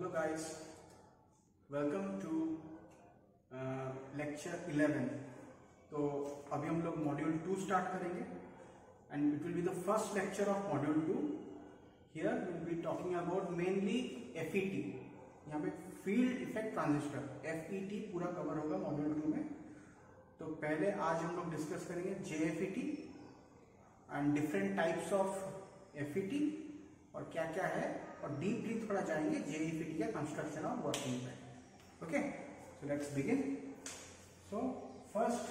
Hello guys, welcome to lecture 11. तो अभी हम लोग मॉड्यूल 2 स्टार्ट करेंगे and it will be the first lecture of module 2. Here will be talking about mainly FET. यहाँ पे field effect transistor FET पूरा cover होगा module 2 में. तो पहले आज हम लोग डिस्कस करेंगे JFET and different types of FET और क्या क्या है, और डीपली थोड़ा जाएंगे JFET का कंस्ट्रक्शन और वर्किंग पे. Okay, so let's begin. So first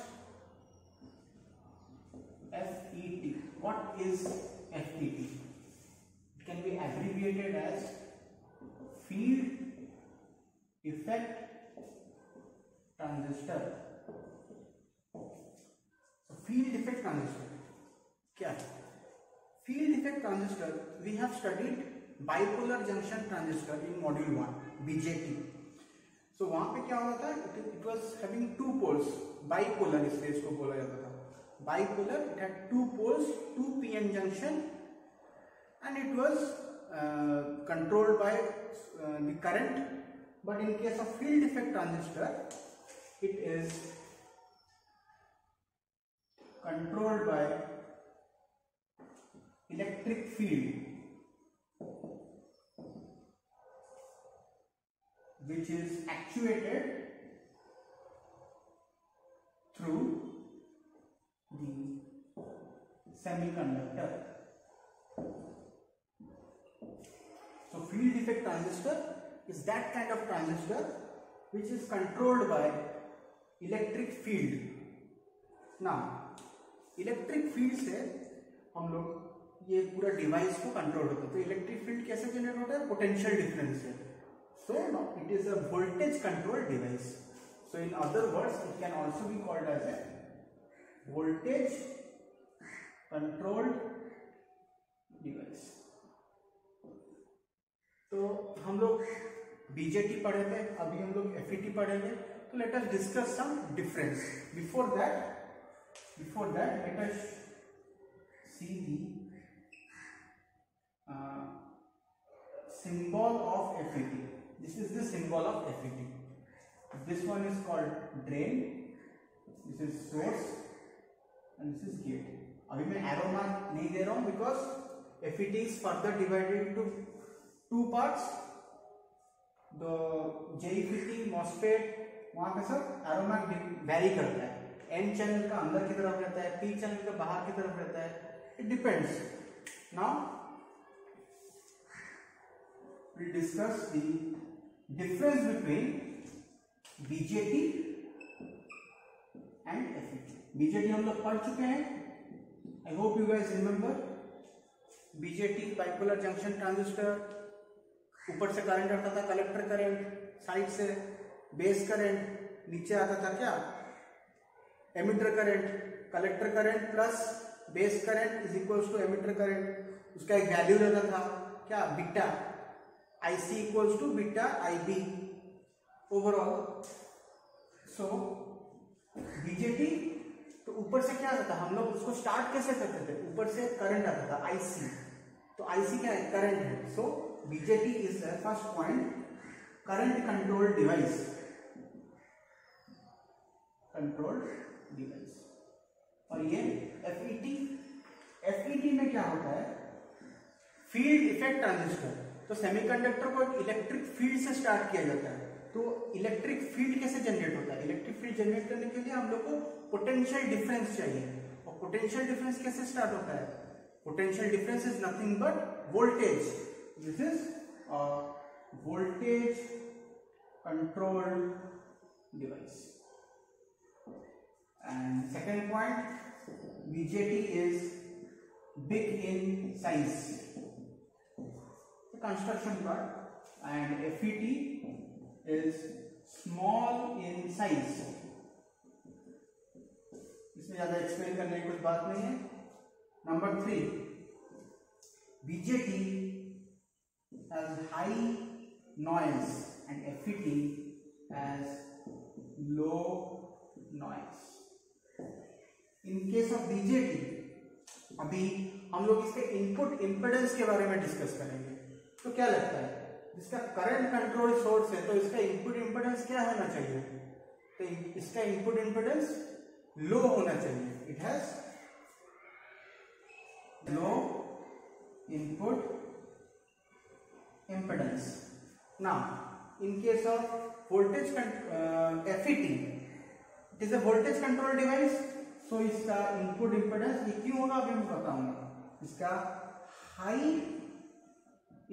FET. What is FET? It can be abbreviated as field effect transistor. So field effect transistor क्या है? Field effect transistor we have studied bipolar junction transistor in module 1 BJT. So वहां पे क्या होता था? It was having two poles, bipolar इसलिए इसको बोला जाता था. Bipolar, it had two poles, two PN junction, and it was controlled by the current. But in case of field effect transistor, it is controlled by electric field, which is actuated through the semiconductor. So field effect transistor is that kind of transistor which is controlled by electric field. Now electric field से हम लोग ये पूरा device को control होता है. तो electric field कैसे जनरेट होता है? पोटेंशियल डिफरेंस से. So it is a voltage control device. So in other words it can also be called as a voltage controlled device. तो हम लोग BJT पढ़े थे, अभी हम लोग FET पढ़ेंगे. तो let us discuss some difference. Before that let us see the symbol of FET. This is the symbol of FET. This one is called drain, this is source, and this is gate. अभी मैं arrow mark नहीं दे रहा हूँ because FET is further divided into two parts. The JFET, MOSFET, वहाँ पे सब arrow mark vary करता है. N चैनल का अंदर की तरफ रहता है, P चैनल का बाहर की तरफ रहता है. It depends. Now we'll discuss the difference between BJT and FET. BJT हम लोग पढ़ चुके हैं. I hope you guys remember. BJT bipolar junction transistor. ऊपर से करंट आता था, कलेक्टर करंट, साइड से बेस करंट, नीचे आता था क्या? Emitter current. Collector current plus base current is equals to emitter current. उसका एक वैल्यू रहता था क्या? Beta. IC equals to beta IB overall. So BJT तो ऊपर से क्या आता था? हम लोग उसको स्टार्ट कैसे करते थे? ऊपर से करंट आता था IC. तो IC क्या है? करंट है. सो BJT is the first point, current controlled device. Controlled device. और ये FET में क्या होता है? Field effect transistor. तो सेमीकंडक्टर को एक इलेक्ट्रिक फील्ड से स्टार्ट किया जाता है. तो इलेक्ट्रिक फील्ड कैसे जनरेट होता है? इलेक्ट्रिक फील्ड जनरेट करने के लिए हम लोग को पोटेंशियल डिफरेंस चाहिए. और पोटेंशियल डिफरेंस कैसे स्टार्ट होता है? Potential difference is nothing but voltage. This is voltage controlled device. And second point, BJT is big in size, the construction part, and FET is small in size. इसमें ज्यादा explain करने की कुछ बात नहीं है. Number 3, BJT has high noise and FET has low noise. In case of BJT अभी हम लोग इसके इनपुट इंपेडेंस के बारे में डिस्कस करेंगे. तो क्या लगता है? जिसका करंट कंट्रोल सोर्स है, तो इसका इनपुट इंपेडेंस क्या होना चाहिए? तो इसका इनपुट इंपेडेंस लो होना चाहिए. It has low input impedance. Now, in case of voltage FET, it is a voltage control device. So इसका इनपुट इंपेडेंस ये क्यों होगा अभी मैं बताऊंगा. इसका हाई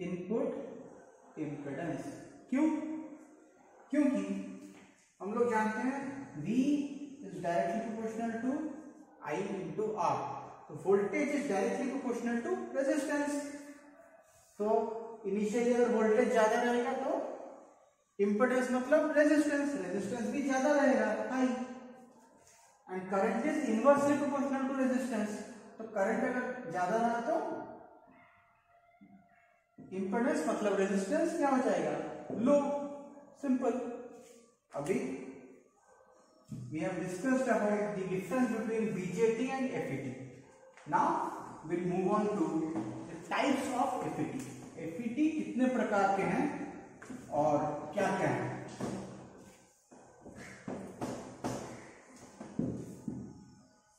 इनपुट इंपेडेंस. क्यों? क्योंकि हम लोग जानते हैं V is directly proportional to I into R. तो voltage is directly proportional to resistance. तो इनिशियली अगर वोल्टेज ज्यादा रहेगा तो इंपेडेंस मतलब रेजिस्टेंस, रेजिस्टेंस भी ज्यादा रहेगा, high. And current is inversely proportional to resistance. तो करंट अगर ज्यादा रहा तो इंपेडेंस मतलब रेजिस्टेंस क्या हो जाएगा? लो. सिंपल. अभी we have discussed about the difference between BJT and FET. Now we'll move on to the types of FET. FET कितने प्रकार के हैं और क्या क्या है?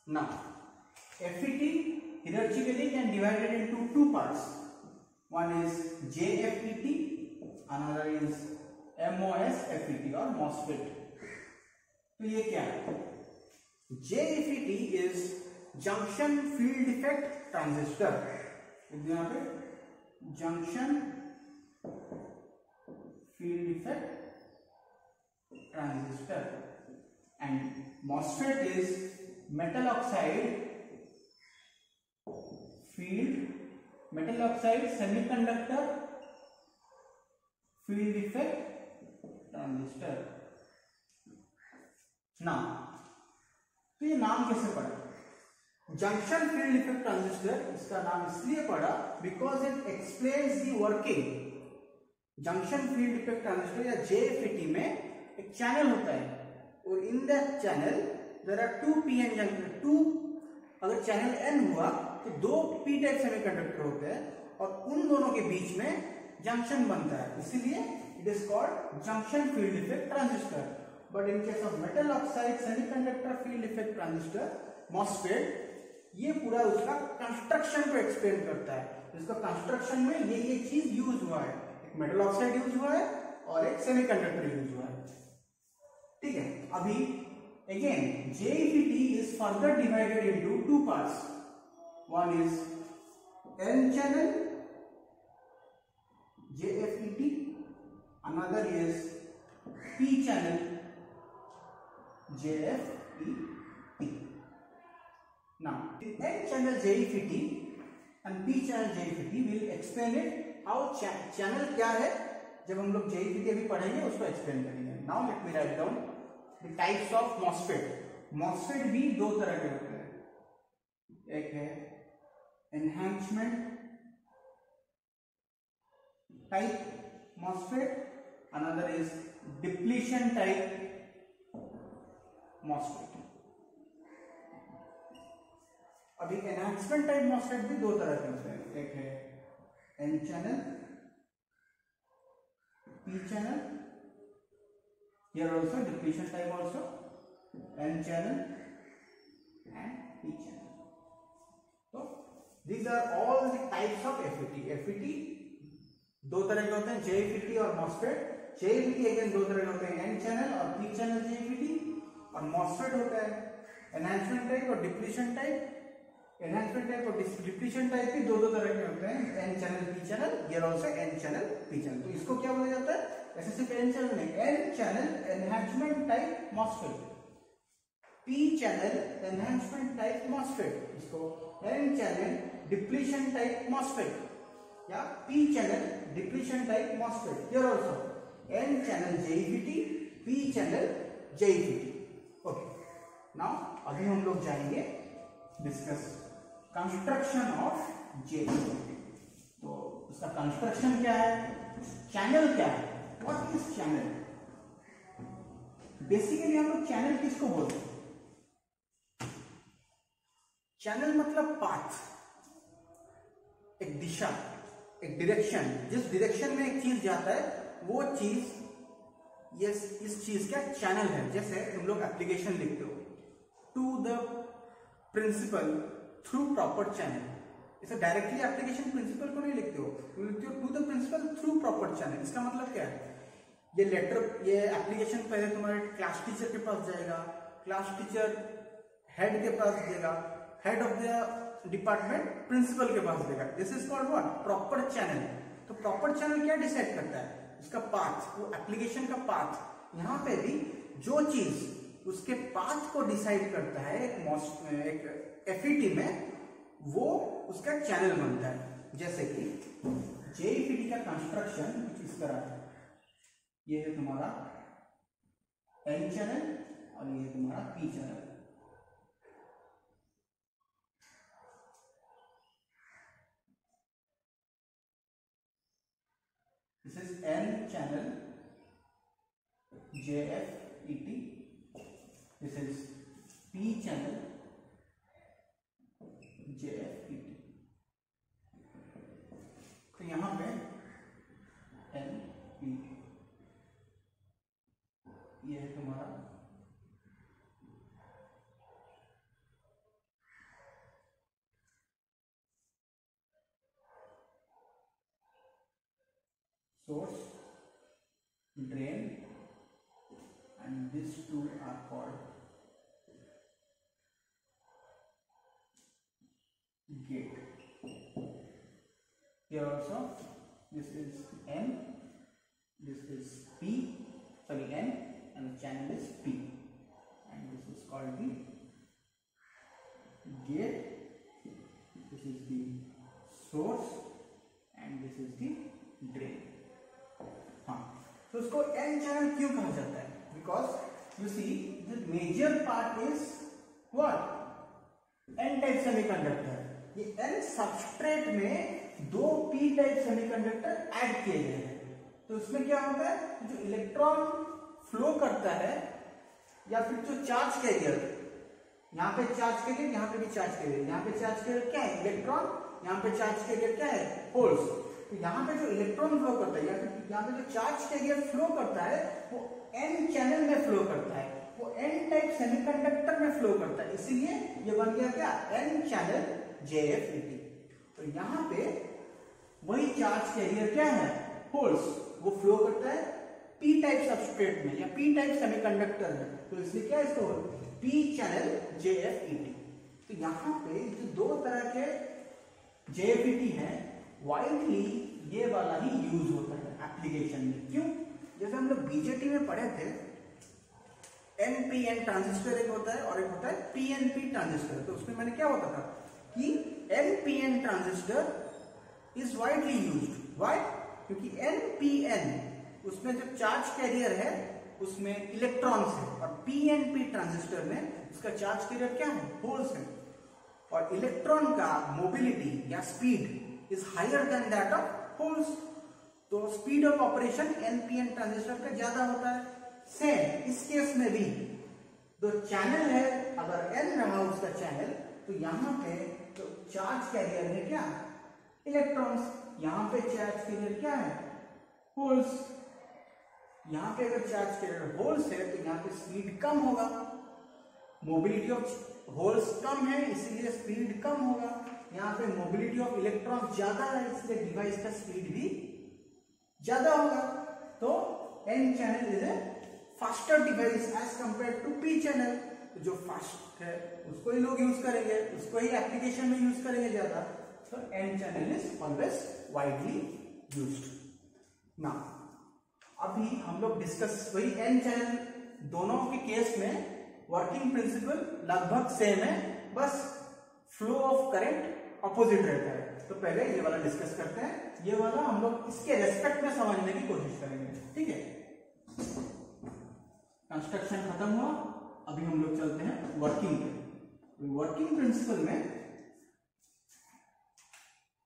Now FET hierarchically can be divided into two parts. One is JFET, another is MOSFET or MOSFET. तो ये क्या है? JFET is junction field effect transistor. यहाँ पे junction field effect transistor. And MOSFET is metal oxide semiconductor field effect transistor. ना तो ये नाम कैसे पड़ा? जंक्शन फील्ड इफेक्ट ट्रांजिस्टर इसका नाम इसलिए पड़ा because it explains the working. Junction field effect transistor या JFET में एक चैनल होता है और in that channel there are two PN junction. अगर चैनल N हुआ तो दो P टाइप सेमीकंडक्टर होते हैं और उन दोनों के बीच में जंक्शन बनता है, इसीलिए it is called junction field effect transistor. But in case of metal oxide semiconductor field effect transistor MOSFET, ये पूरा उसका कंस्ट्रक्शन को एक्सप्लेन करता है. इसका कंस्ट्रक्शन में ये चीज यूज हुआ है. एक मेटल ऑक्साइड यूज हुआ है और एक सेमीकंडक्टर यूज हुआ है. ठीक है. अभी again JFET is further divided into two parts. One is N channel JFET, another is P channel JFET. Now, N channel JFET and P channel JFET will explain it. How channel क्या है जब हम लोग JFET अभी पढ़ेंगे उसको explain करेंगे. Now let me write down the types of MOSFET. MOSFET भी दो तरह के होते हैं. एक है enhancement type MOSFET, another is depletion type MOSFET. अभी एनहांसमेंट टाइप MOSFET भी दो तरह के होते हैं. एक है N channel, P channel. Here also depletion type also N channel and P channel. So these are all the types of FET. FET दो तरह के होते हैं, JFET और MOSFET. JFET अगेन दो तरह के होते हैं, N चैनल और P चैनल JFET. और MOSFET होता है एनहांसमेंट टाइप और डिप्लीशन टाइप. एनहांसमेंट टाइप और डिप्लीशन टाइप भी दो तरह के होते हैं, N channel P channel. Here also N channel P channel. तो इसको क्या बोला जाता है? ऐसे सिर्फ N चैनल नहीं, N channel enhancement type MOSFET, P channel enhancement type MOSFET, इसको N channel depletion type MOSFET या P channel depletion type MOSFET. Here also N channel JFET, P channel JFET. Okay. Now अभी हम लोग जाएंगे discuss construction of JFET. तो इसका construction क्या है, चैनल क्या है, व्हाट इज चैनल? बेसिकली हम लोग चैनल किसको बोलते हैं? चैनल मतलब पाथ, एक दिशा, एक डायरेक्शन, जिस डायरेक्शन में एक चीज जाता है वो चीज ये इस चीज का चैनल है। जैसे तुम लोग एप्लीकेशन लिखते हो, to the principal through proper channel, इसे डायरेक्टली एप्लीकेशन प्रिंसिपल को नहीं लिखते हो, तुम लिखते हो to the principal through proper channel. इसका मतलब क्या है, ये लेटर, ये एप्लीकेशन पहले तुम्हारे क्लास टीचर के पास जाएगा, क्लास टीचर हेड के पास देगा, head of the department principal के पास देगा। This is called what, proper channel. तो प्रॉपर चैनल क्या डिसाइड करता है, उसका पाथ, वो एप्लीकेशन का पाथ। यहाँ पे भी जो चीज उसके पाथ को डिसाइड करता है एक एफईटी में, वो उसका चैनल बनता है। जैसे कि जेईपीटी का कंस्ट्रक्शन कुछ इस तरह है, ये है तुम्हारा एन चैनल और ये है तुम्हारा P channel. This is N channel JFET. This is P channel JFET. तो यहां पे N P, ये है तुम्हारा source, drain, and these two are called gate. Here also this is N, this is P, sorry N, and the channel is P, and this is called the gate. This is the source and this is the drain. हाँ, तो उसको N channel क्यों कहा जाता है, because you see the major part is what, N type semiconductor. ये N substrate में दो पी टाइप सेमीकंडक्टर ऐड किए गए हैं। तो उसमें क्या होता है, जो इलेक्ट्रॉन फ्लो करता है या फिर जो चार्ज कैरियर, यहाँ पे चार्ज कैरियर, यहाँ पे भी चार्ज कैरियर, यहाँ पे चार्ज कैरियर क्या है, इलेक्ट्रॉन, यहाँ पे चार्ज कैरियर क्या है, होल्स। तो यहाँ पे जो इलेक्ट्रॉन फ्लो करता है या फिर यहाँ पे जो चार्ज कैरियर फ्लो करता है वो एन चैनल में फ्लो करता है, वो एन टाइप सेमीकंडक्टर में फ्लो करता है, इसीलिए ये बन गया क्या, एन चैनल JFET। तो यहाँ पे वही चार्ज कैरियर क्या है, होल्स, वो फ्लो करता है पी टाइप सबस्ट्रेट में या पी टाइप सेमीकंडक्टर में, तो इसलिए क्या इसको पी चैनल JFET। तो यहाँ पे जो दो तरह के JFET है, वाइडली ये वाला ही यूज होता है एप्लीकेशन में। क्यों, जैसे हम लोग बीजेटी में पढ़े थे, NPN ट्रांजिस्टर एक होता है और एक होता है PNP ट्रांजिस्टर। तो उसमें मैंने क्या होता था कि NPN transistor is widely used. Why, क्योंकि NPN उसमें जो चार्ज कैरियर है उसमें इलेक्ट्रॉन्स है, और PNP ट्रांजिस्टर में उसका चार्ज कैरियर क्या है, होल्स है, और इलेक्ट्रॉन का मोबिलिटी या speed is higher than that of holes। तो speed of operation NPN transistor का ज्यादा होता है। सेम इस केस में भी जो चैनल है, अगर N रहा उसका चैनल, तो यहाँ पे तो चार्ज कैरियर है क्या, इलेक्ट्रॉन्स, यहाँ पे चार्ज कैरियर क्या है, होल्स। यहाँ पे अगर चार्ज कैरियर होल्स है तो यहाँ पे स्पीड कम होगा, मोबिलिटी ऑफ होल्स कम है इसलिए स्पीड कम होगा, यहाँ पे मोबिलिटी ऑफ इलेक्ट्रॉन ज्यादा है इसलिए डिवाइस का स्पीड भी ज्यादा होगा। तो N channel is a faster device as compare to P channel. तो जो फास्ट है उसको ही लोग यूज करेंगे, उसको ही एप्लीकेशन में यूज करेंगे ज्यादा। तो N channel is always widely used. Now अभी हम लोग डिस्कस वही एन चैनल, दोनों के केस में वर्किंग प्रिंसिपल लगभग सेम है, बस फ्लो ऑफ करंट अपोजिट रहता है। तो पहले ये वाला डिस्कस करते हैं, ये वाला हम लोग इसके रेस्पेक्ट में समझने की कोशिश करेंगे, ठीक है। कंस्ट्रक्शन खत्म हुआ, अभी हम लोग चलते हैं वर्किंग पे। वर्किंग प्रिंसिपल में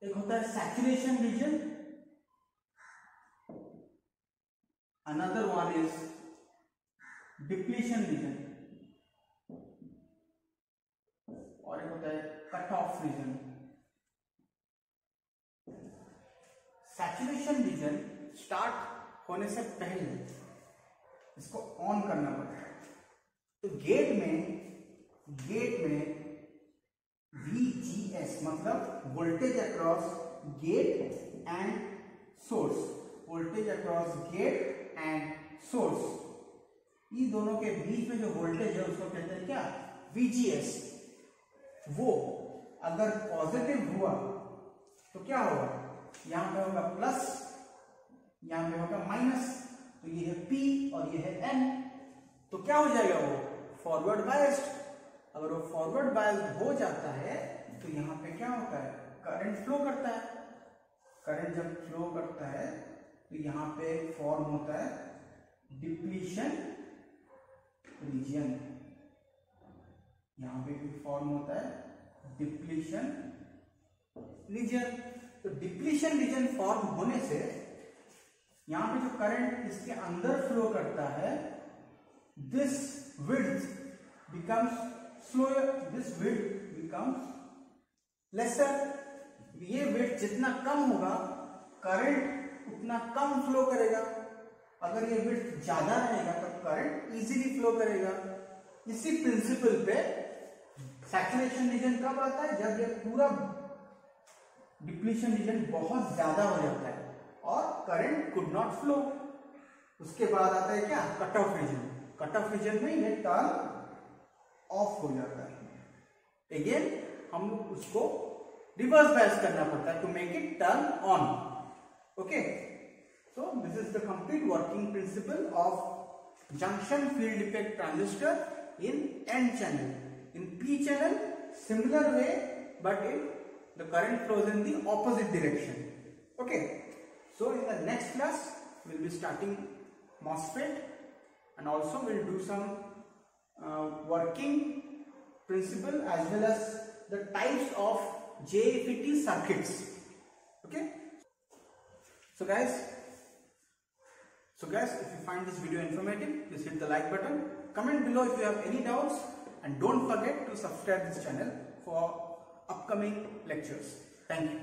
एक होता है saturation region, another one is depletion region, और एक होता है cut off region. Saturation region start होने से पहले इसको ऑन करना पड़ता है। तो गेट में VGS मतलब voltage across gate and source, voltage across gate and source, ये दोनों के बीच में जो वोल्टेज है उसको कहते हैं क्या, VGS। वो अगर पॉजिटिव हुआ तो क्या होगा, यहां पे होगा प्लस, यहां पे होगा माइनस, तो ये है P और ये है N, तो क्या हो जाएगा वो फॉरवर्ड बायस्ड। अगर वो फॉरवर्ड बायस्ड हो जाता है तो यहाँ पे क्या होता है, करंट फ्लो करता है। करंट जब फ्लो करता है तो यहाँ पे फॉर्म होता है डिप्लीशन रीजन, यहाँ पे भी फॉर्म होता है डिप्लीशन रीजन। तो डिप्लीशन रीजन फॉर्म होने से यहाँ पे जो करंट इसके अंदर फ्लो करता है, this width becomes slower, this width becomes lesser। ये विड्थ जितना कम होगा करंट उतना कम फ्लो करेगा, अगर ये विड्थ ज्यादा रहेगा तो करंट इजीली फ्लो करेगा। इसी प्रिंसिपल पे सैचुरेशन रीजन कब आता है, जब ये पूरा डिप्लीशन रीजन बहुत ज्यादा हो जाता है और करंट कुड नॉट फ्लो। उसके बाद आता है क्या, cut off region. Cut off region में ये टर्न ऑफ हो जाता है। अगेन हम उसको रिवर्स बायस करना पड़ता है to make it turn on. Okay, so this is the complete working principle of junction field effect transistor in N channel. In P channel similar way, but in the current flows in the opposite direction. Okay, so in the next class we'll be starting MOSFET and also we'll do some working principle as well as the types of JFET circuits. Okay, so guys if you find this video informative, please hit the like button, comment below if you have any doubts, and don't forget to subscribe this channel for upcoming lectures. Thank you.